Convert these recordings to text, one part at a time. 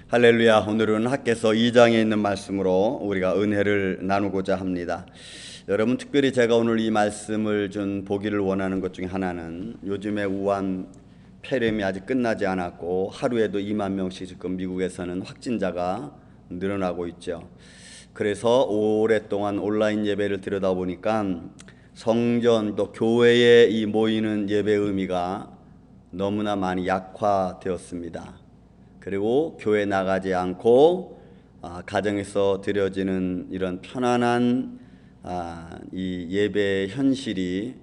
할렐루야. 오늘은 학개서 2장에 있는 말씀으로 우리가 은혜를 나누고자 합니다. 여러분, 특별히 제가 오늘 이 말씀을 좀 보기를 원하는 것 중에 하나는 요즘에 우한 폐렴이 아직 끝나지 않았고 하루에도 2만 명씩 지금 미국에서는 확진자가 늘어나고 있죠. 그래서 오랫동안 온라인 예배를 들여다보니까 성전 또 교회에 이 모이는 예배의 의미가 너무나 많이 약화되었습니다. 그리고 교회 나가지 않고 가정에서 드려지는 이런 편안한 이 예배의 현실이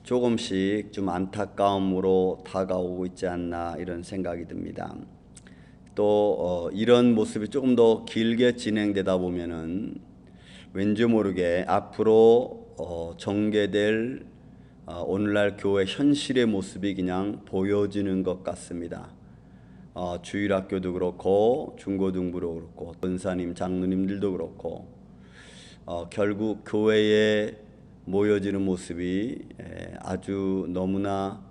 조금씩 좀 안타까움으로 다가오고 있지 않나 이런 생각이 듭니다. 또 이런 모습이 조금 더 길게 진행되다 보면은 왠지 모르게 앞으로 전개될 오늘날 교회 현실의 모습이 그냥 보여지는 것 같습니다. 주일학교도 그렇고 중고등부도 그렇고 권사님 장로님들도 그렇고 결국 교회에 모여지는 모습이 아주 너무나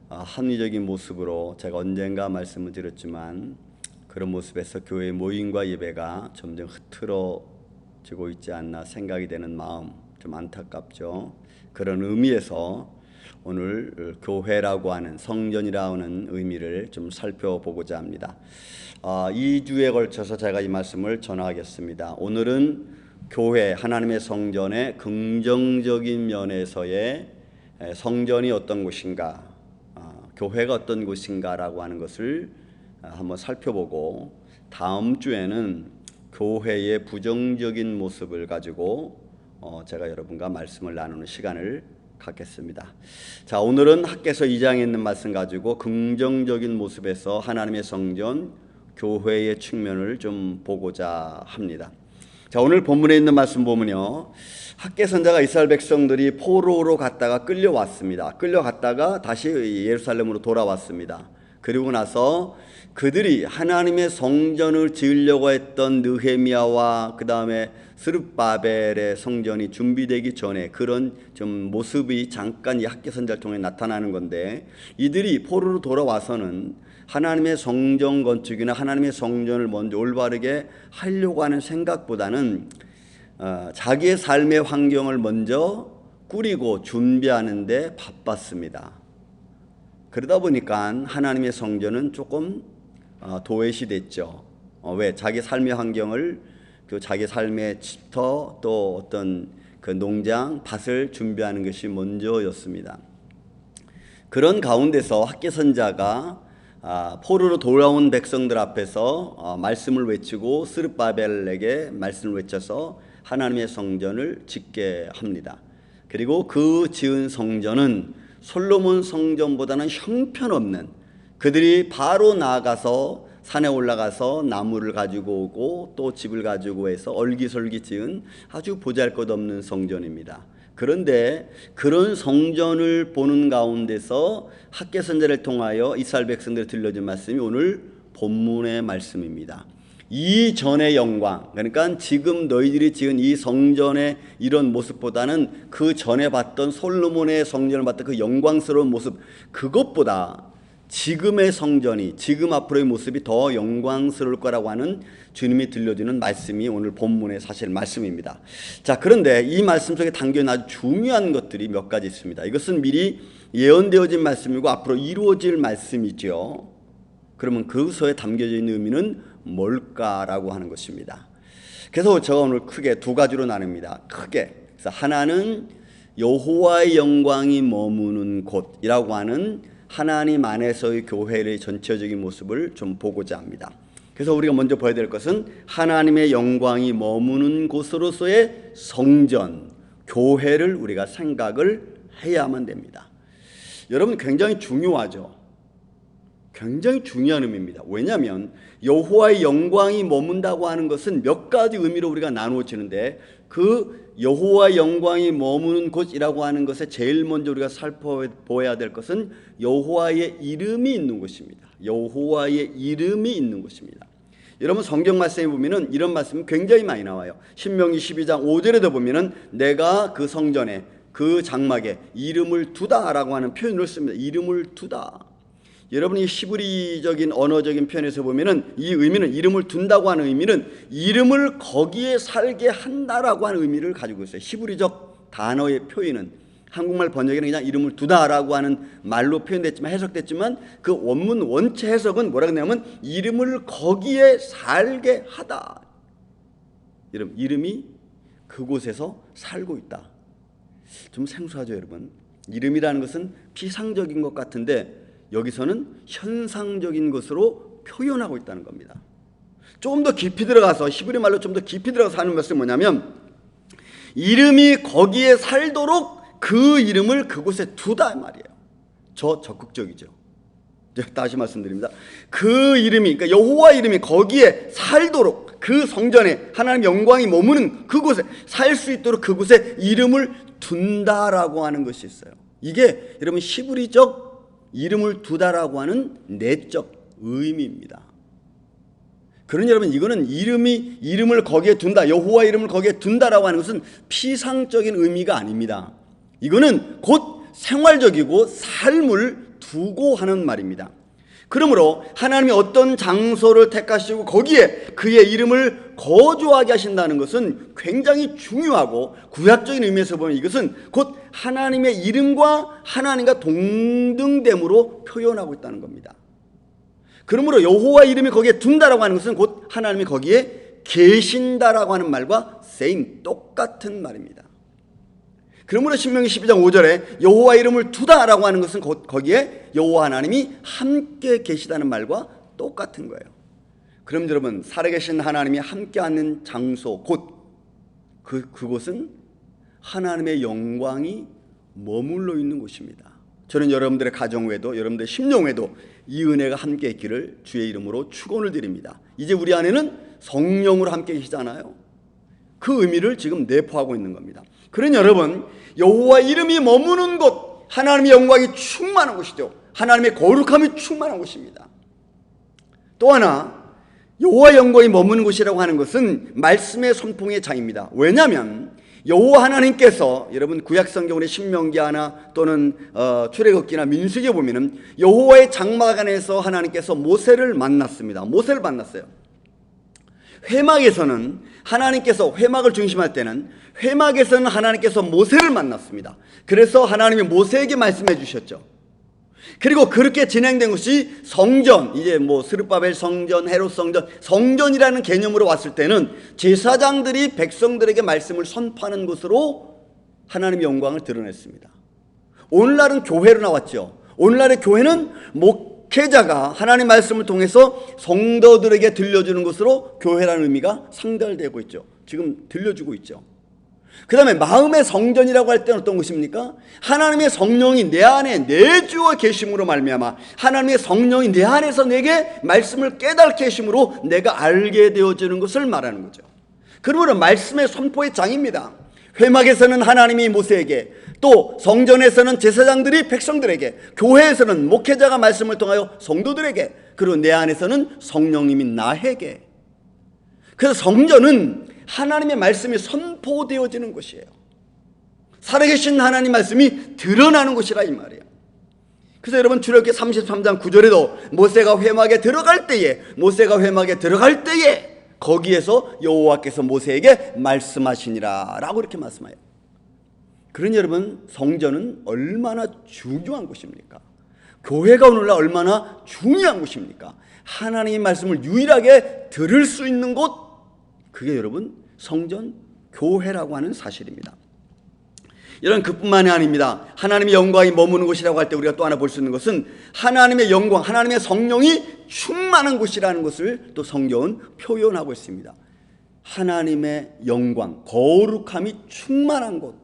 합리적인 모습으로 제가 언젠가 말씀을 드렸지만 그런 모습에서 교회의 모임과 예배가 점점 흐트러지고 있지 않나 생각이 되는 마음 좀 안타깝죠. 그런 의미에서 오늘 교회라고 하는 성전이라고 하는 의미를 좀 살펴보고자 합니다. 2주에 걸쳐서 제가 이 말씀을 전하겠습니다. 오늘은 교회, 하나님의 성전의 긍정적인 면에서의 성전이 어떤 곳인가, 교회가 어떤 곳인가라고 하는 것을 한번 살펴보고, 다음 주에는 교회의 부정적인 모습을 가지고 제가 여러분과 말씀을 나누는 시간을 갖겠습니다. 자, 오늘은 학개서 2장에 있는 말씀 가지고 긍정적인 모습에서 하나님의 성전, 교회의 측면을 좀 보고자 합니다. 자, 오늘 본문에 있는 말씀 보면요, 학개 선자가 이스라엘 백성들이 포로로 갔다가 끌려왔습니다. 끌려갔다가 다시 예루살렘으로 돌아왔습니다. 그리고 나서 그들이 하나님의 성전을 지으려고 했던 느헤미야와 그 다음에 스룹바벨의 성전이 준비되기 전에 그런 좀 모습이 잠깐 이 학개 선자를 통해 나타나는 건데, 이들이 포로로 돌아와서는 하나님의 성전 건축이나 하나님의 성전을 먼저 올바르게 하려고 하는 생각보다는 자기의 삶의 환경을 먼저 꾸리고 준비하는 데 바빴습니다. 그러다 보니까 하나님의 성전은 조금 도외시 됐죠. 왜? 자기 삶의 환경을, 자기 삶의 집터 또 어떤 그 농장, 밭을 준비하는 것이 먼저였습니다. 그런 가운데서 학개 선자가 포로로 돌아온 백성들 앞에서 말씀을 외치고 스룹바벨에게 말씀을 외쳐서 하나님의 성전을 짓게 합니다. 그리고 그 지은 성전은 솔로몬 성전보다는 형편없는, 그들이 바로 나아가서 산에 올라가서 나무를 가지고 오고 또 집을 가지고 해서 얼기설기 지은 아주 보잘것없는 성전입니다. 그런데 그런 성전을 보는 가운데서 학개 선자를 통하여 이스라엘 백성들에 들려준 말씀이 오늘 본문의 말씀입니다. 이전의 영광, 그러니까 지금 너희들이 지은 이 성전의 이런 모습보다는 그 전에 봤던 솔로몬의 성전을 봤던 그 영광스러운 모습, 그것보다 지금의 성전이, 지금 앞으로의 모습이 더 영광스러울 거라고 하는 주님이 들려주는 말씀이 오늘 본문의 사실 말씀입니다. 자, 그런데 이 말씀 속에 담겨있는 아주 중요한 것들이 몇 가지 있습니다. 이것은 미리 예언되어진 말씀이고 앞으로 이루어질 말씀이죠. 그러면 그것에 담겨져 있는 의미는 뭘까라고 하는 것입니다. 그래서 제가 오늘 크게 두 가지로 나눕니다. 크게. 그래서 하나는 여호와의 영광이 머무는 곳이라고 하는 하나님 안에서의 교회의 전체적인 모습을 좀 보고자 합니다. 그래서 우리가 먼저 봐야 될 것은 하나님의 영광이 머무는 곳으로서의 성전, 교회를 우리가 생각을 해야만 됩니다. 여러분, 굉장히 중요하죠. 굉장히 중요한 의미입니다. 왜냐하면 여호와의 영광이 머문다고 하는 것은 몇 가지 의미로 우리가 나누어지는데, 그 여호와의 영광이 머무는 곳이라고 하는 것에 제일 먼저 우리가 살펴보아야 될 것은 여호와의 이름이 있는 곳입니다. 여호와의 이름이 있는 곳입니다. 여러분, 성경 말씀에 보면은 이런 말씀이 굉장히 많이 나와요. 신명기 12장 5절에도 보면은 내가 그 성전에, 그 장막에 이름을 두다라고 하는 표현을 씁니다. 이름을 두다. 여러분이 히브리적인 언어적인 표현에서 보면은 이 의미는, 이름을 둔다고 하는 의미는 이름을 거기에 살게 한다라고 하는 의미를 가지고 있어요. 히브리적 단어의 표현은 한국말 번역에는 그냥 이름을 두다라고 하는 말로 표현됐지만, 해석됐지만, 그 원문 원체 해석은 뭐라고 했냐면 이름을 거기에 살게 하다. 이름이 그곳에서 살고 있다. 좀 생소하죠, 여러분? 이름이라는 것은 피상적인 것 같은데 여기서는 현상적인 것으로 표현하고 있다는 겁니다. 조금 더 깊이 들어가서, 히브리 말로 좀 더 깊이 들어가서 하는 말씀이 뭐냐면, 이름이 거기에 살도록 그 이름을 그곳에 두다 말이에요. 적극적이죠. 다시 말씀드립니다. 그 이름이, 그러니까 여호와 이름이 거기에 살도록, 그 성전에 하나님의 영광이 머무는 그곳에 살 수 있도록 그곳에 이름을 둔다라고 하는 것이 있어요. 이게 여러분 히브리적 이름을 두다라고 하는 내적 의미입니다. 그러니 여러분, 이거는 이름을 거기에 둔다, 여호와 이름을 거기에 둔다라고 하는 것은 피상적인 의미가 아닙니다. 이거는 곧 생활적이고 삶을 두고 하는 말입니다. 그러므로 하나님이 어떤 장소를 택하시고 거기에 그의 이름을 거주하게 하신다는 것은 굉장히 중요하고, 구약적인 의미에서 보면 이것은 곧 하나님의 이름과 하나님과 동등됨으로 표현하고 있다는 겁니다. 그러므로 여호와 이름이 거기에 둔다라고 하는 것은 곧 하나님이 거기에 계신다라고 하는 말과 same, 똑같은 말입니다. 그러므로 신명기 12장 5절에 여호와 이름을 두다라고 하는 것은 곧 거기에 여호와 하나님이 함께 계시다는 말과 똑같은 거예요. 그럼 여러분, 살아계신 하나님이 함께하는 장소, 곧 그곳은 하나님의 영광이 머물러 있는 곳입니다. 저는 여러분들의 가정 외에도, 여러분들의 심령 외에도 이 은혜가 함께 있기를 주의 이름으로 축원을 드립니다. 이제 우리 안에는 성령으로 함께 계시잖아요. 그 의미를 지금 내포하고 있는 겁니다. 그러니 여러분, 여호와 이름이 머무는 곳, 하나님의 영광이 충만한 곳이죠. 하나님의 거룩함이 충만한 곳입니다. 또 하나, 여호와 영광이 머무는 곳이라고 하는 것은 말씀의 선봉의 장입니다. 왜냐하면 여호와 하나님께서, 여러분 구약 성경의 신명기나 또는 출애굽기나 민수기에 보면은 여호와의 장막 안에서 하나님께서 모세를 만났습니다. 모세를 만났어요. 회막에서는 하나님께서, 회막을 중심할 때는 회막에서는 하나님께서 모세를 만났습니다. 그래서 하나님이 모세에게 말씀해 주셨죠. 그리고 그렇게 진행된 것이 성전, 이제 스룹바벨 성전, 헤롯 성전, 성전이라는 개념으로 왔을 때는 제사장들이 백성들에게 말씀을 선포하는 것으로 하나님의 영광을 드러냈습니다. 오늘날은 교회로 나왔죠. 오늘날의 교회는 목회자가 하나님의 말씀을 통해서 성도들에게 들려주는 것으로 교회라는 의미가 상달되고 있죠. 지금 들려주고 있죠. 그 다음에 마음의 성전이라고 할 때는 어떤 것입니까? 하나님의 성령이 내 안에 내주어 계심으로 말미암아 하나님의 성령이 내 안에서 내게 말씀을 깨닫게 하심으로 내가 알게 되어지는 것을 말하는 거죠. 그러므로 말씀의 선포의 장입니다. 회막에서는 하나님이 모세에게, 또 성전에서는 제사장들이 백성들에게, 교회에서는 목회자가 말씀을 통하여 성도들에게, 그리고 내 안에서는 성령님이 나에게. 그래서 성전은 하나님의 말씀이 선포되어지는 곳이에요. 살아계신 하나님 말씀이 드러나는 곳이라 이 말이에요. 그래서 여러분 출애굽기 33장 9절에도 모세가 회막에 들어갈 때에 거기에서 여호와께서 모세에게 말씀하시니라 라고 이렇게 말씀해요. 그러니 여러분, 성전은 얼마나 중요한 곳입니까? 교회가 오늘날 얼마나 중요한 곳입니까? 하나님의 말씀을 유일하게 들을 수 있는 곳, 그게 여러분 성전, 교회라고 하는 사실입니다. 이런 그뿐만이 아닙니다. 하나님의 영광이 머무는 곳이라고 할 때 우리가 또 하나 볼 수 있는 것은 하나님의 영광, 하나님의 성령이 충만한 곳이라는 것을 또 성경은 표현하고 있습니다. 하나님의 영광, 거룩함이 충만한 곳.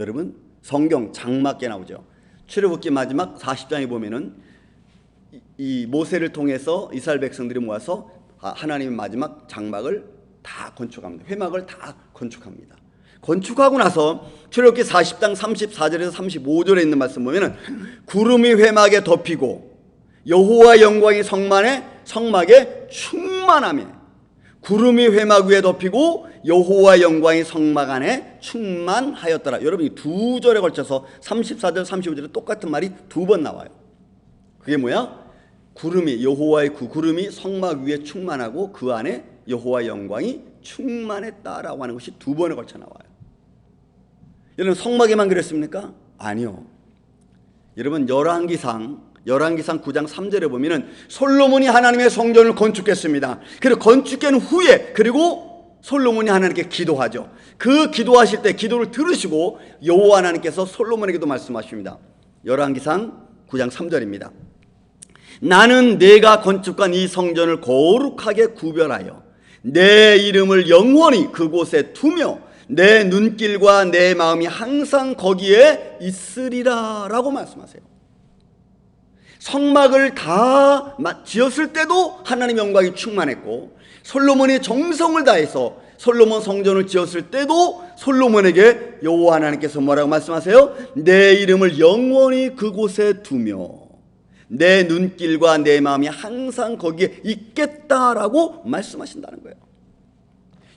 여러분, 성경 장막에 나오죠. 출애굽기 마지막 40장에 보면은 이 모세를 통해서 이스라엘 백성들이 모아서 하나님의 마지막 장막을 다 건축합니다. 회막을 다 건축합니다. 건축하고 나서 출애굽기 40장 34절에서 35절에 있는 말씀 보면은 구름이 회막에 덮이고 여호와 영광이 성막에 충만하며, 구름이 회막 위에 덮이고 여호와 영광이 성막 안에 충만하였더라. 여러분, 이 두 절에 걸쳐서 34절 35절에 똑같은 말이 두 번 나와요. 그게 뭐야? 구름이, 여호와의 그 구름이 성막 위에 충만하고 그 안에 여호와의 영광이 충만했다라고 하는 것이 두 번에 걸쳐 나와요. 여러분, 성막에만 그랬습니까? 아니요. 여러분, 열왕기상 9장 3절에 보면은 솔로몬이 하나님의 성전을 건축했습니다. 그리고 건축한 후에 그리고 솔로몬이 하나님께 기도하죠. 그 기도하실 때 기도를 들으시고 여호와 하나님께서 솔로몬에게도 말씀하십니다. 열왕기상 9장 3절입니다. 나는 내가 건축한 이 성전을 거룩하게 구별하여 내 이름을 영원히 그곳에 두며 내 눈길과 내 마음이 항상 거기에 있으리라 라고 말씀하세요. 성막을 다 지었을 때도 하나님의 영광이 충만했고, 솔로몬이 정성을 다해서 솔로몬 성전을 지었을 때도 솔로몬에게 여호와 하나님께서 뭐라고 말씀하세요? 내 이름을 영원히 그곳에 두며 내 눈길과 내 마음이 항상 거기에 있겠다라고 말씀하신다는 거예요.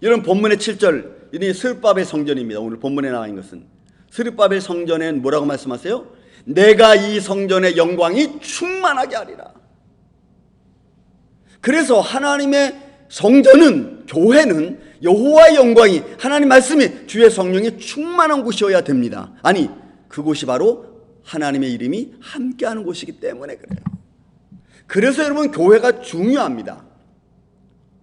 여러분, 본문의 7절, 이 스룹바벨 성전입니다. 오늘 본문에 나와 있는 것은 스룹바벨 성전엔 뭐라고 말씀하세요? 내가 이 성전의 영광이 충만하게 하리라. 그래서 하나님의 성전은, 교회는 여호와의 영광이, 하나님 말씀이, 주의 성령이 충만한 곳이어야 됩니다. 아니, 그곳이 바로 하나님의 이름이 함께하는 곳이기 때문에 그래요. 그래서 여러분, 교회가 중요합니다.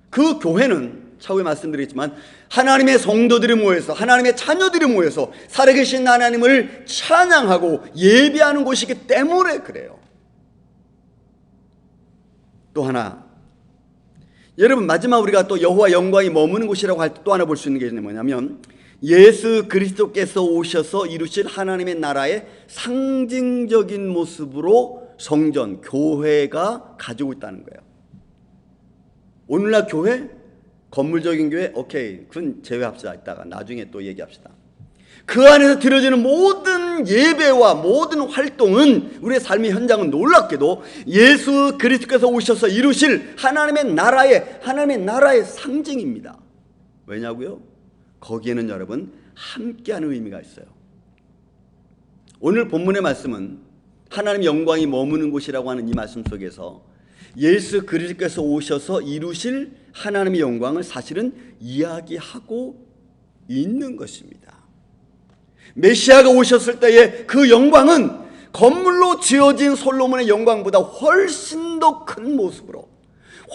그 교회는 차후에 말씀드리겠지만 하나님의 성도들이 모여서, 하나님의 자녀들이 모여서 살아계신 하나님을 찬양하고 예배하는 곳이기 때문에 그래요. 또 하나, 여러분, 마지막 우리가 또 여호와 영광이 머무는 곳이라고 할 때 또 하나 볼 수 있는 게 뭐냐면, 예수 그리스도께서 오셔서 이루실 하나님의 나라의 상징적인 모습으로 성전, 교회가 가지고 있다는 거예요. 오늘날 교회, 건물적인 교회, 오케이, 그건 제외합시다. 이따가 나중에 또 얘기합시다. 그 안에서 드려지는 모든 예배와 모든 활동은, 우리의 삶의 현장은 놀랍게도 예수 그리스도께서 오셔서 이루실 하나님의 나라의 상징입니다. 왜냐고요? 거기에는 여러분, 함께하는 의미가 있어요. 오늘 본문의 말씀은 하나님의 영광이 머무는 곳이라고 하는 이 말씀 속에서 예수 그리스도께서 오셔서 이루실 하나님의 영광을 사실은 이야기하고 있는 것입니다. 메시아가 오셨을 때의 그 영광은 건물로 지어진 솔로몬의 영광보다 훨씬 더 큰 모습으로,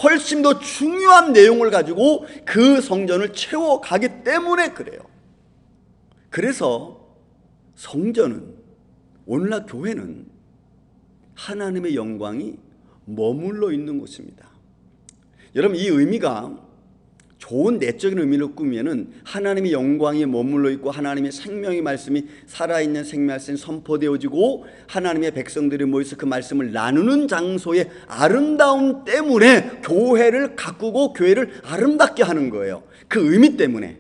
훨씬 더 중요한 내용을 가지고 그 성전을 채워가기 때문에 그래요. 그래서 성전은, 오늘날 교회는 하나님의 영광이 머물러 있는 곳입니다. 여러분, 이 의미가 좋은 내적인 의미로 꾸미면은 하나님의 영광이 머물러 있고 하나님의 생명의 말씀이 살아있는 생명의 말씀이 선포되어지고 하나님의 백성들이 모여서 그 말씀을 나누는 장소의 아름다움 때문에 교회를 가꾸고 교회를 아름답게 하는 거예요. 그 의미 때문에.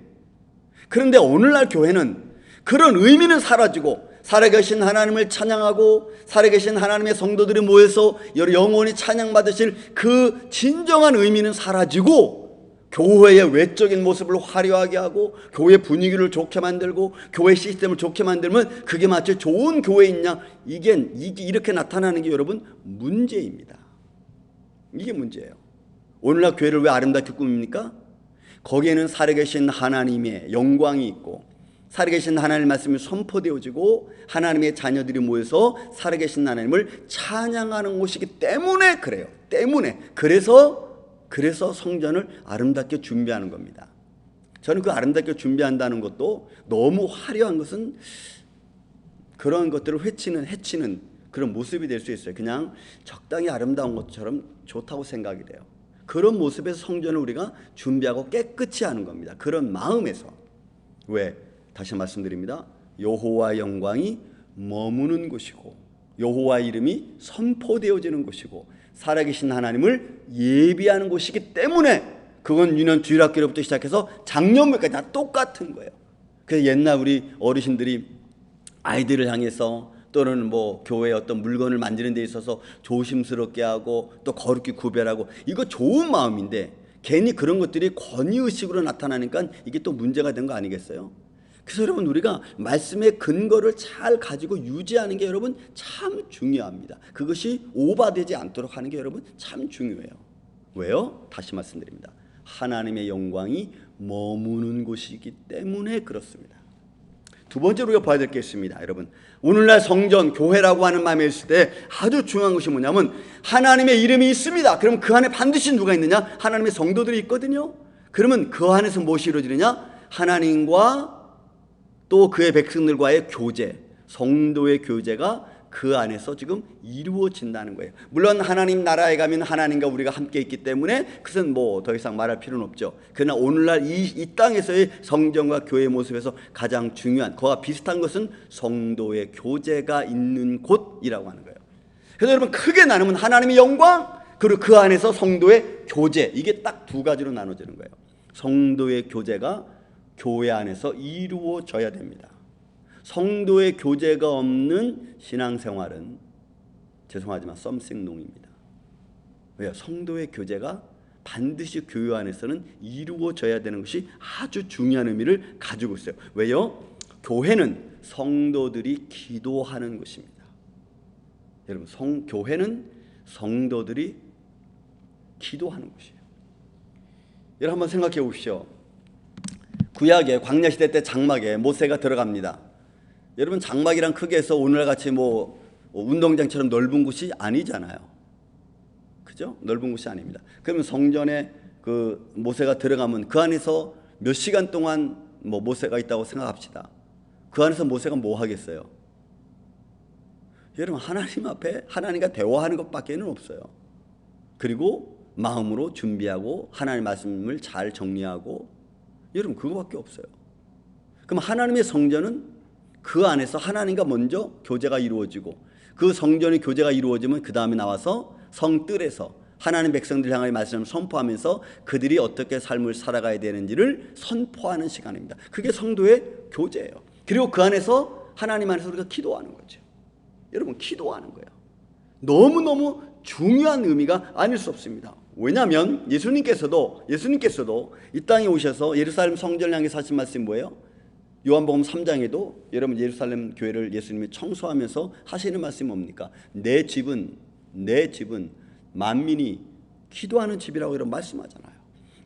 그런데 오늘날 교회는 그런 의미는 사라지고 살아계신 하나님을 찬양하고 살아계신 하나님의 성도들이 모여서 영원히 찬양받으실 그 진정한 의미는 사라지고, 교회의 외적인 모습을 화려하게 하고 교회 분위기를 좋게 만들고 교회 시스템을 좋게 만들면 그게 마치 좋은 교회이냐, 이게 이렇게 나타나는 게 여러분 문제입니다. 이게 문제예요. 오늘날 교회를 왜 아름답게 꾸밉니까? 거기에는 살아계신 하나님의 영광이 있고 살아계신 하나님의 말씀이 선포되어지고 하나님의 자녀들이 모여서 살아계신 하나님을 찬양하는 곳이기 때문에 그래요. 그래서 성전을 아름답게 준비하는 겁니다. 저는 그 아름답게 준비한다는 것도 너무 화려한 것은 그런 것들을 해치는 그런 모습이 될 수 있어요. 그냥 적당히 아름다운 것처럼 좋다고 생각이 돼요. 그런 모습에서 성전을 우리가 준비하고 깨끗이 하는 겁니다. 그런 마음에서. 왜? 다시 말씀드립니다. 여호와 영광이 머무는 곳이고 여호와 이름이 선포되어지는 곳이고 살아계신 하나님을 예비하는 곳이기 때문에, 그건 유년 주일학교로부터 시작해서 작년부까지 다 똑같은 거예요. 그래서 옛날 우리 어르신들이 아이들을 향해서 또는 뭐 교회의 어떤 물건을 만지는 데 있어서 조심스럽게 하고 또 거룩히 구별하고, 이거 좋은 마음인데 괜히 그런 것들이 권위의식으로 나타나니까 이게 또 문제가 된 거 아니겠어요? 그래서 여러분 우리가 말씀의 근거를 잘 가지고 유지하는 게 여러분 참 중요합니다. 그것이 오버되지 않도록 하는 게 여러분 참 중요해요. 왜요? 다시 말씀드립니다. 하나님의 영광이 머무는 곳이기 때문에 그렇습니다. 두 번째로 우리가 봐야 될 게 있습니다. 여러분 오늘날 성전, 교회라고 하는 마음에 있을 때 아주 중요한 것이 뭐냐면 하나님의 이름이 있습니다. 그럼 그 안에 반드시 누가 있느냐? 하나님의 성도들이 있거든요. 그러면 그 안에서 무엇이 이루어지느냐? 하나님과 또 그의 백성들과의 교제, 성도의 교제가 그 안에서 지금 이루어진다는 거예요. 물론 하나님 나라에 가면 하나님과 우리가 함께 있기 때문에 그것은 뭐 더 이상 말할 필요는 없죠. 그러나 오늘날 이 땅에서의 성전과 교회의 모습에서 가장 중요한, 그와 비슷한 것은 성도의 교제가 있는 곳이라고 하는 거예요. 그래서 여러분 크게 나누면 하나님의 영광 그리고 그 안에서 성도의 교제, 이게 딱 두 가지로 나눠지는 거예요. 성도의 교제가 교회 안에서 이루어져야 됩니다. 성도의 교제가 없는 신앙생활은 죄송하지만 썸씽농입니다. 왜요? 성도의 교제가 반드시 교회 안에서는 이루어져야 되는 것이 아주 중요한 의미를 가지고 있어요. 왜요? 교회는 성도들이 기도하는 것입니다. 여러분 교회는 성도들이 기도하는 것이에요. 여러분 한번 생각해 보십시오. 구약의 광야시대 때 장막에 모세가 들어갑니다. 여러분 장막이란 크게 해서 오늘같이 뭐 운동장처럼 넓은 곳이 아니잖아요. 그죠? 넓은 곳이 아닙니다. 그러면 성전에 그 모세가 들어가면 그 안에서 몇 시간 동안 뭐 모세가 있다고 생각합시다. 그 안에서 모세가 뭐 하겠어요? 여러분 하나님 앞에 하나님과 대화하는 것밖에는 없어요. 그리고 마음으로 준비하고 하나님의 말씀을 잘 정리하고 여러분 그거밖에 없어요. 그럼 하나님의 성전은 그 안에서 하나님과 먼저 교제가 이루어지고 그 성전의 교제가 이루어지면 그 다음에 나와서 성뜰에서 하나님 백성들 향하여 말씀을 선포하면서 그들이 어떻게 삶을 살아가야 되는지를 선포하는 시간입니다. 그게 성도의 교제예요. 그리고 그 안에서 하나님 안에서 우리가 기도하는 거죠. 여러분 기도하는 거예요. 너무너무 중요한 의미가 아닐 수 없습니다. 왜냐하면 예수님께서도 이 땅에 오셔서 예루살렘 성전을 향해 하신 말씀이 뭐예요? 요한복음 3장에도 여러분 예루살렘 교회를 예수님이 청소하면서 하시는 말씀이 뭡니까? 내 집은 만민이 기도하는 집이라고 여러분 말씀하잖아요.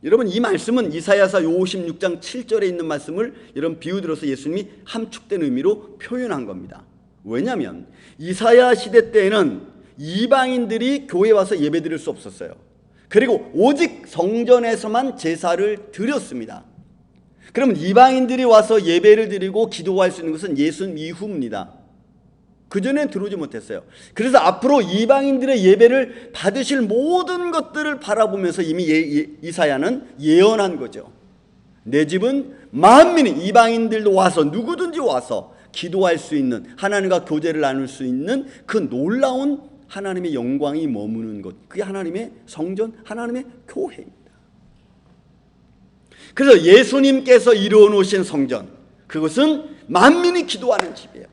여러분 이 말씀은 이사야서 56장 7절에 있는 말씀을 여러분 비유 들어서 예수님이 함축된 의미로 표현한 겁니다. 왜냐하면 이사야 시대 때에는 이방인들이 교회에 와서 예배 드릴 수 없었어요. 그리고 오직 성전에서만 제사를 드렸습니다. 그럼 이방인들이 와서 예배를 드리고 기도할 수 있는 것은 예수님 이후입니다. 그전엔 들어오지 못했어요. 그래서 앞으로 이방인들의 예배를 받으실 모든 것들을 바라보면서 이미 이사야는 예언한 거죠. 내 집은 만민이 이방인들도 와서 누구든지 와서 기도할 수 있는, 하나님과 교제를 나눌 수 있는 그 놀라운 하나님의 영광이 머무는 곳, 그게 하나님의 성전, 하나님의 교회입니다. 그래서 예수님께서 이루어 놓으신 성전, 그것은 만민이 기도하는 집이에요.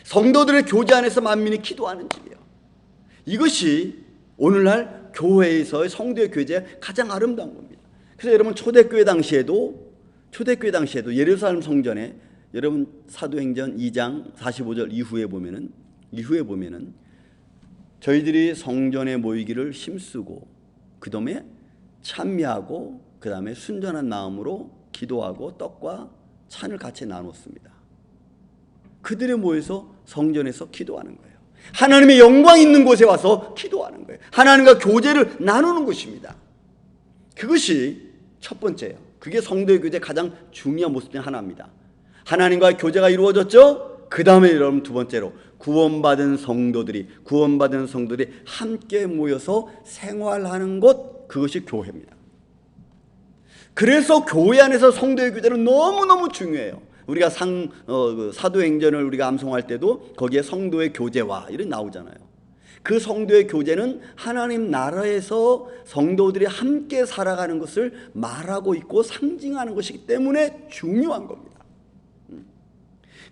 성도들의 교제 안에서 만민이 기도하는 집이에요. 이것이 오늘날 교회에서의 성도의 교제의 가장 아름다운 겁니다. 그래서 여러분 초대교회 당시에도 예루살렘 성전에 여러분 사도행전 2장 45절 이후에 보면은 저희들이 성전에 모이기를 힘쓰고 그 다음에 찬미하고 그 다음에 순전한 마음으로 기도하고 떡과 찬을 같이 나눴습니다. 그들이 모여서 성전에서 기도하는 거예요. 하나님의 영광 있는 곳에 와서 기도하는 거예요. 하나님과 교제를 나누는 것입니다. 그것이 첫 번째예요. 그게 성도의 교제의 가장 중요한 모습 중 하나입니다. 하나님과의 교제가 이루어졌죠? 그 다음에 여러분 두 번째로 구원받은 성도들이 함께 모여서 생활하는 것, 그것이 교회입니다. 그래서 교회 안에서 성도의 교제는 너무너무 중요해요. 우리가 사도행전을 우리가 암송할 때도 거기에 성도의 교제와 이런 나오잖아요. 그 성도의 교제는 하나님 나라에서 성도들이 함께 살아가는 것을 말하고 있고 상징하는 것이기 때문에 중요한 겁니다.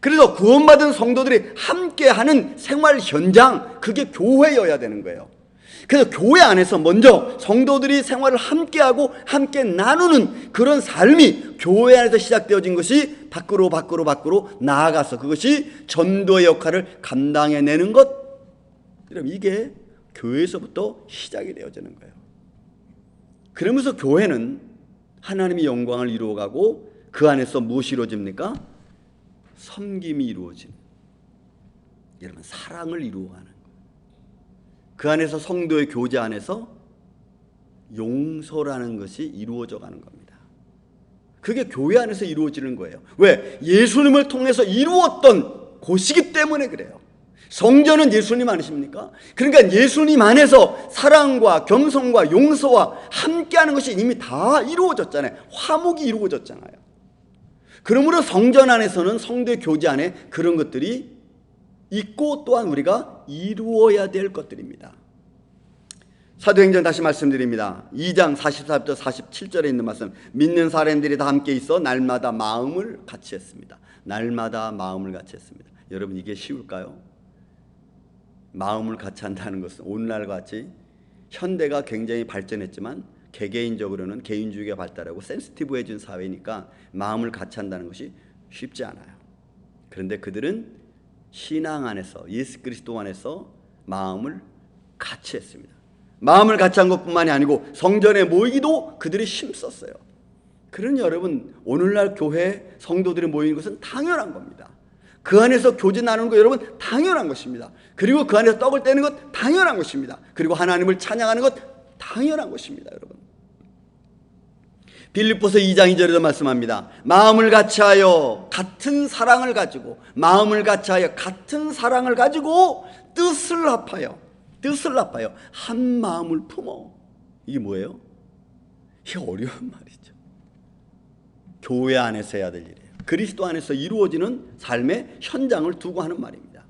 그래서 구원받은 성도들이 함께하는 생활 현장, 그게 교회여야 되는 거예요. 그래서 교회 안에서 먼저 성도들이 생활을 함께하고 함께 나누는 그런 삶이 교회 안에서 시작되어진 것이 밖으로 나아가서 그것이 전도의 역할을 감당해내는 것. 그럼 이게 교회에서부터 시작이 되어지는 거예요. 그러면서 교회는 하나님의 영광을 이루어가고 그 안에서 무엇이 이루어집니까? 섬김이 이루어진, 여러분, 사랑을 이루어가는 거예요. 그 안에서 성도의 교제 안에서 용서라는 것이 이루어져 가는 겁니다. 그게 교회 안에서 이루어지는 거예요. 왜? 예수님을 통해서 이루었던 곳이기 때문에 그래요. 성전은 예수님 아니십니까? 그러니까 예수님 안에서 사랑과 겸손과 용서와 함께하는 것이 이미 다 이루어졌잖아요. 화목이 이루어졌잖아요. 그러므로 성전 안에서는 성도의 교제 안에 그런 것들이 있고 또한 우리가 이루어야 될 것들입니다. 사도행전 다시 말씀드립니다. 2장 44부터 47절에 있는 말씀. 믿는 사람들이 다 함께 있어 날마다 마음을 같이 했습니다. 날마다 마음을 같이 했습니다. 여러분, 이게 쉬울까요? 마음을 같이 한다는 것은 오늘날 같이 현대가 굉장히 발전했지만 개개인적으로는 개인주의가 발달하고 센시티브해진 사회니까 마음을 같이 한다는 것이 쉽지 않아요. 그런데 그들은 신앙 안에서, 예수 그리스도 안에서 마음을 같이 했습니다. 마음을 같이 한 것뿐만이 아니고 성전에 모이기도 그들이 힘썼어요. 그러니 여러분, 오늘날 교회 성도들이 모이는 것은 당연한 겁니다. 그 안에서 교제 나누는 것, 여러분, 당연한 것입니다. 그리고 그 안에서 떡을 떼는 것 당연한 것입니다. 그리고 하나님을 찬양하는 것 당연한 것입니다. 여러분, 빌립보서 2장 2절에도 말씀합니다. 마음을 같이하여 같은 사랑을 가지고, 마음을 같이하여 같은 사랑을 가지고 뜻을 합하여 한 마음을 품어. 이게 뭐예요? 이게 어려운 말이죠. 교회 안에서 해야 될 일이에요. 그리스도 안에서 이루어지는 삶의 현장을 두고 하는 말입니다.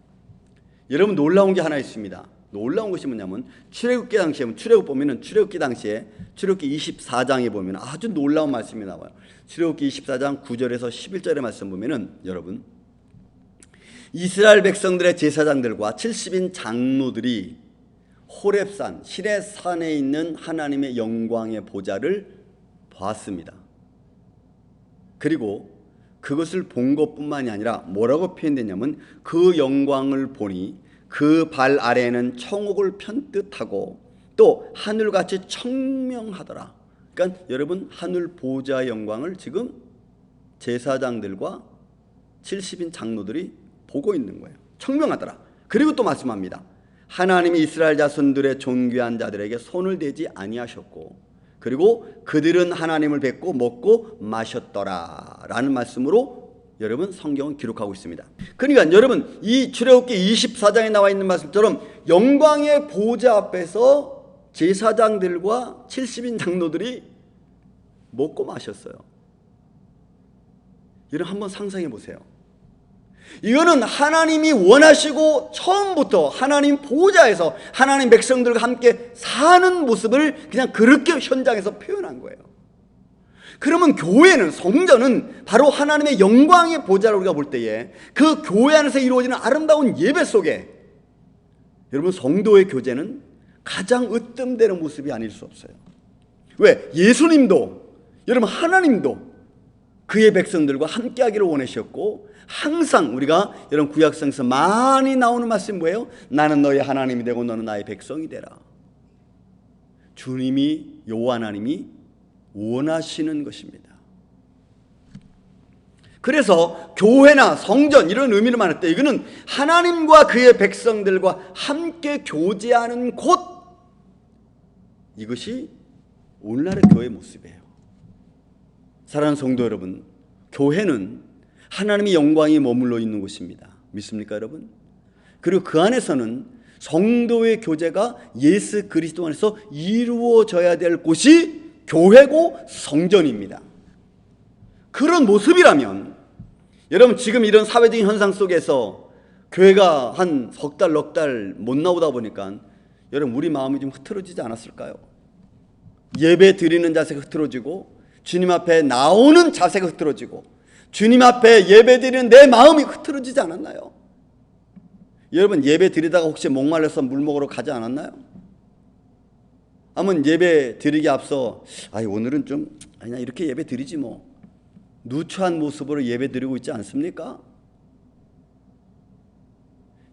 여러분, 놀라운 게 하나 있습니다. 놀라운 것이 뭐냐면 출애굽기 당시에, 출애굽 보면은 출애굽기 당시에 출애굽기 24장에 보면 아주 놀라운 말씀이 나와요. 출애굽기 24장 9절에서 11절의 말씀 보면은 여러분, 이스라엘 백성들의 제사장들과 70인 장로들이 호렙산 시내산에 있는 하나님의 영광의 보좌를 보았습니다. 그리고 그것을 본 것뿐만이 아니라 뭐라고 표현되냐면 그 영광을 보니 그 발 아래에는 청옥을 편뜻하고 또 하늘같이 청명하더라. 그러니까 여러분, 하늘 보좌의 영광을 지금 제사장들과 70인 장로들이 보고 있는 거예요. 청명하더라. 그리고 또 말씀합니다. 하나님이 이스라엘 자손들의 존귀한 자들에게 손을 대지 아니하셨고 그리고 그들은 하나님을 뵙고 먹고 마셨더라 라는 말씀으로 여러분, 성경은 기록하고 있습니다. 그러니까 여러분, 이 출애굽기 24장에 나와 있는 말씀처럼 영광의 보좌 앞에서 제사장들과 70인 장로들이 먹고 마셨어요. 여러분, 한번 상상해 보세요. 이거는 하나님이 원하시고 처음부터 하나님 보좌에서 하나님 백성들과 함께 사는 모습을 그냥 그렇게 현장에서 표현한 거예요. 그러면 교회는, 성전은 바로 하나님의 영광의 보좌를 우리가 볼 때에 그 교회 안에서 이루어지는 아름다운 예배 속에 여러분, 성도의 교제는 가장 으뜸되는 모습이 아닐 수 없어요. 왜? 예수님도, 여러분, 하나님도 그의 백성들과 함께하기를 원하셨고 항상 우리가 여러분 구약성에서 많이 나오는 말씀이 뭐예요? 나는 너의 하나님이 되고 너는 나의 백성이 되라. 주님이, 여호와 하나님이 원하시는 것입니다. 그래서 교회나 성전 이런 의미를 말할 때 이거는 하나님과 그의 백성들과 함께 교제하는 곳, 이것이 오늘날의 교회의 모습이에요. 사랑하는 성도 여러분, 교회는 하나님의 영광이 머물러 있는 곳입니다. 믿습니까 여러분? 그리고 그 안에서는 성도의 교제가 예수 그리스도 안에서 이루어져야 될 곳이 교회고 성전입니다. 그런 모습이라면 여러분, 지금 이런 사회적인 현상 속에서 교회가 한 석 달, 넉 달 못 나오다 보니까 여러분, 우리 마음이 좀 흐트러지지 않았을까요? 예배 드리는 자세가 흐트러지고 주님 앞에 나오는 자세가 흐트러지고 주님 앞에 예배 드리는 내 마음이 흐트러지지 않았나요? 여러분, 예배 드리다가 혹시 목말라서 물 먹으러 가지 않았나요? 한번 예배 드리기 앞서 오늘은 좀 아니야 이렇게 예배 드리지 뭐 누추한 모습으로 예배 드리고 있지 않습니까?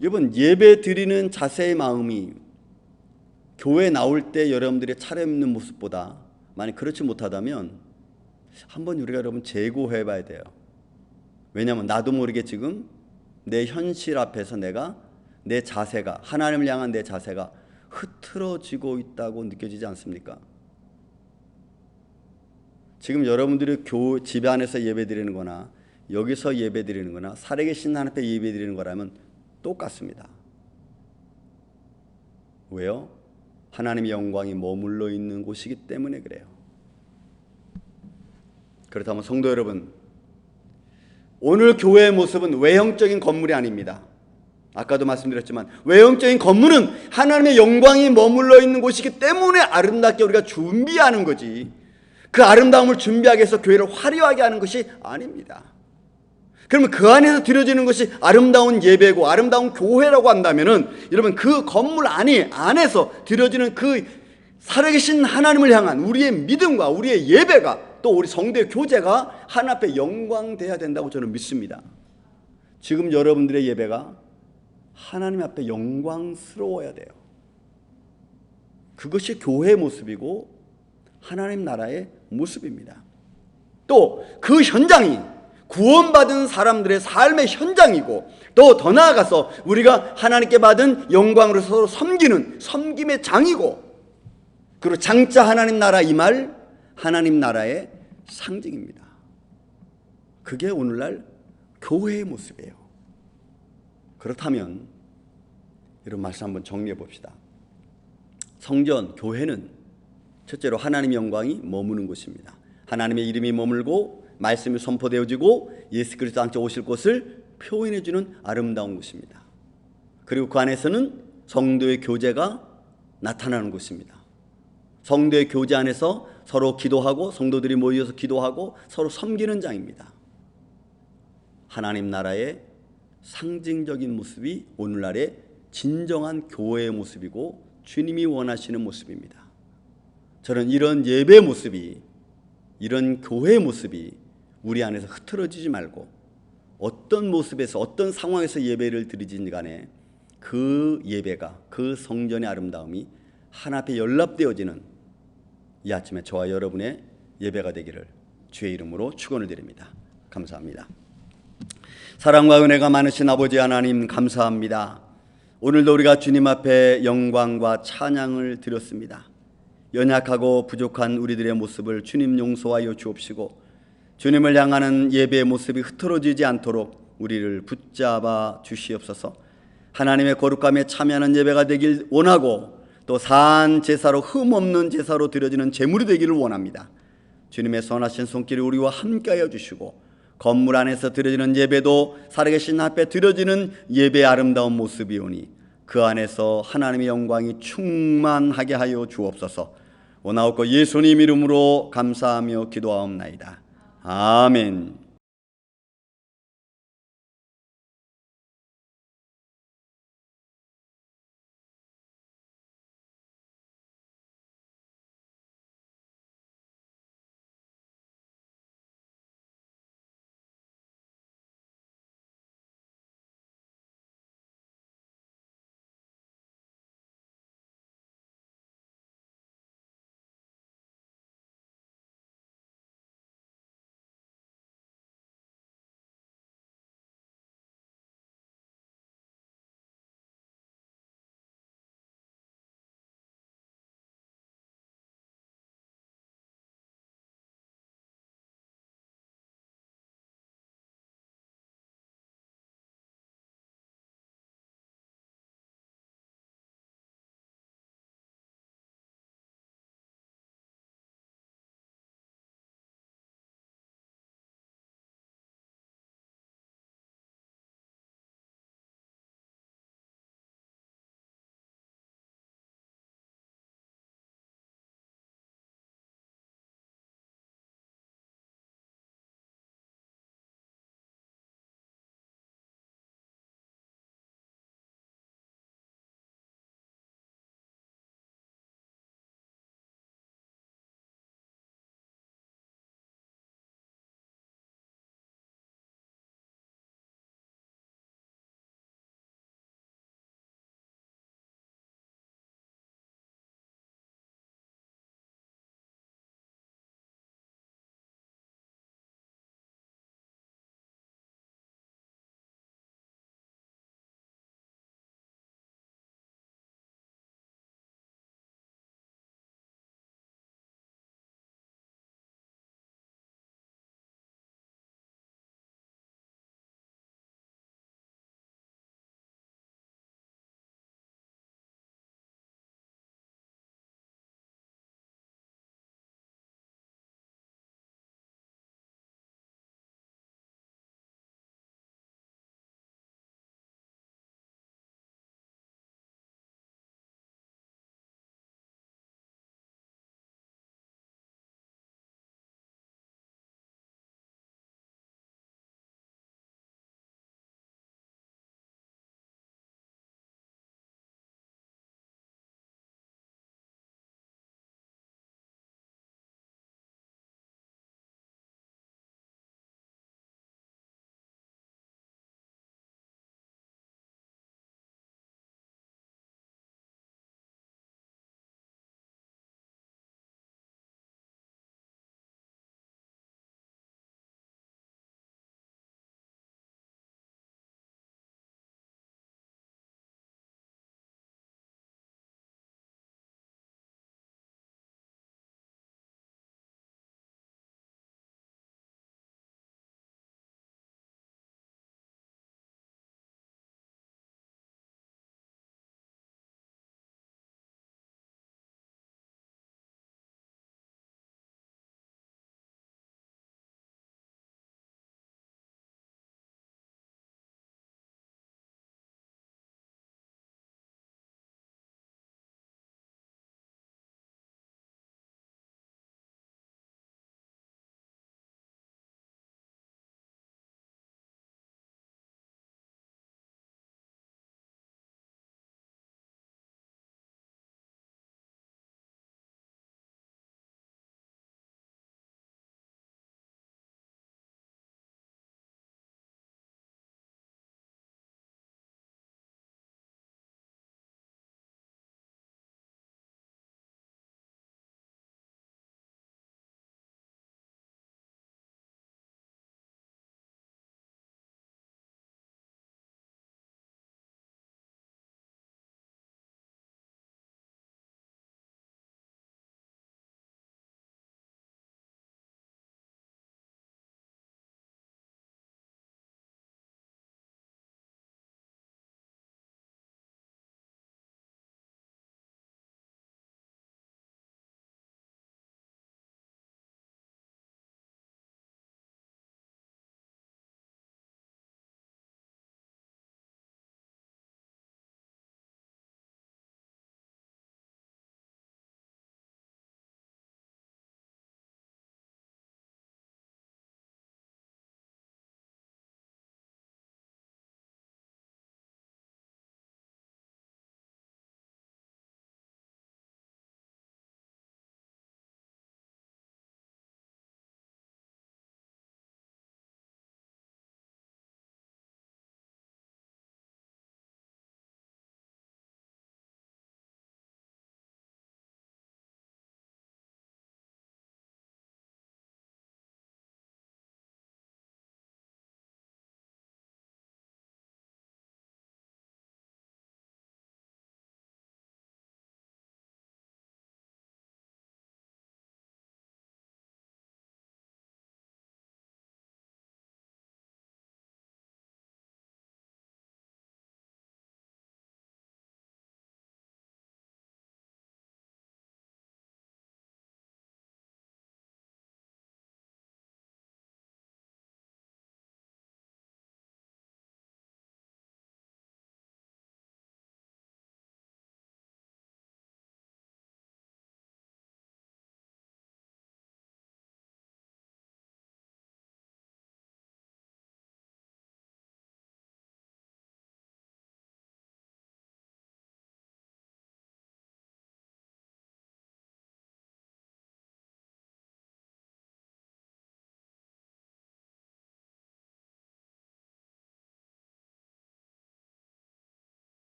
여러분 예배 드리는 자세의 마음이 교회 나올 때 여러분들의 차려입는 모습보다 만약 그렇지 못하다면 한번 우리가 여러분 재고해 봐야 돼요. 왜냐하면 나도 모르게 지금 내 현실 앞에서 내 자세가 하나님을 향한 내 자세가 흐트러지고 있다고 느껴지지 않습니까? 지금 여러분들이 집에 안에서 예배 드리는 거나 여기서 예배 드리는 거나 살아계신 하나님 앞에 예배 드리는 거라면 똑같습니다. 왜요? 하나님의 영광이 머물러 있는 곳이기 때문에 그래요. 그렇다면 성도 여러분, 오늘 교회의 모습은 외형적인 건물이 아닙니다. 아까도 말씀드렸지만 외형적인 건물은 하나님의 영광이 머물러 있는 곳이기 때문에 아름답게 우리가 준비하는 거지, 그 아름다움을 준비하기 위해서 교회를 화려하게 하는 것이 아닙니다. 그러면 그 안에서 드려지는 것이 아름다운 예배고 아름다운 교회라고 한다면은 여러분 그 건물 안에서 드려지는 그 살아계신 하나님을 향한 우리의 믿음과 우리의 예배가 또 우리 성도의 교제가 하나님 앞에 영광돼야 된다고 저는 믿습니다. 지금 여러분들의 예배가 하나님 앞에 영광스러워야 돼요. 그것이 교회의 모습이고 하나님 나라의 모습입니다. 또 그 현장이 구원받은 사람들의 삶의 현장이고 또 더 나아가서 우리가 하나님께 받은 영광으로 서로 섬기는 섬김의 장이고 그리고 장차 하나님 나라 임할 하나님 나라의 상징입니다. 그게 오늘날 교회의 모습이에요. 그렇다면 이런 말씀 한번 정리해 봅시다. 성전, 교회는 첫째로 하나님의 영광이 머무는 곳입니다. 하나님의 이름이 머물고 말씀이 선포되어지고 예수 그리스도 안에 오실 곳을 표현해 주는 아름다운 곳입니다. 그리고 그 안에서는 성도의 교제가 나타나는 곳입니다. 성도의 교제 안에서 서로 기도하고 성도들이 모여서 기도하고 서로 섬기는 장입니다. 하나님 나라의 상징적인 모습이 오늘날의 진정한 교회의 모습이고 주님이 원하시는 모습입니다. 저는 이런 예배의 모습이, 이런 교회의 모습이 우리 안에서 흐트러지지 말고 어떤 모습에서 어떤 상황에서 예배를 드리든지 간에 그 예배가, 그 성전의 아름다움이 하나님 앞에 연락되어지는 이 아침에 저와 여러분의 예배가 되기를 주의 이름으로 축원을 드립니다. 감사합니다. 사랑과 은혜가 많으신 아버지 하나님 감사합니다. 오늘도 우리가 주님 앞에 영광과 찬양을 드렸습니다. 연약하고 부족한 우리들의 모습을 주님 용서하여 주옵시고 주님을 향하는 예배의 모습이 흐트러지지 않도록 우리를 붙잡아 주시옵소서. 하나님의 거룩함에 참여하는 예배가 되길 원하고 또 산 제사로 흠없는 제사로 드려지는 제물이 되기를 원합니다. 주님의 선하신 손길이 우리와 함께하여 주시고 건물 안에서 드려지는 예배도 살아계신 앞에 드려지는 예배의 아름다운 모습이오니 그 안에서 하나님의 영광이 충만하게 하여 주옵소서. 오나옵고 예수님 이름으로 감사하며 기도하옵나이다. 아멘.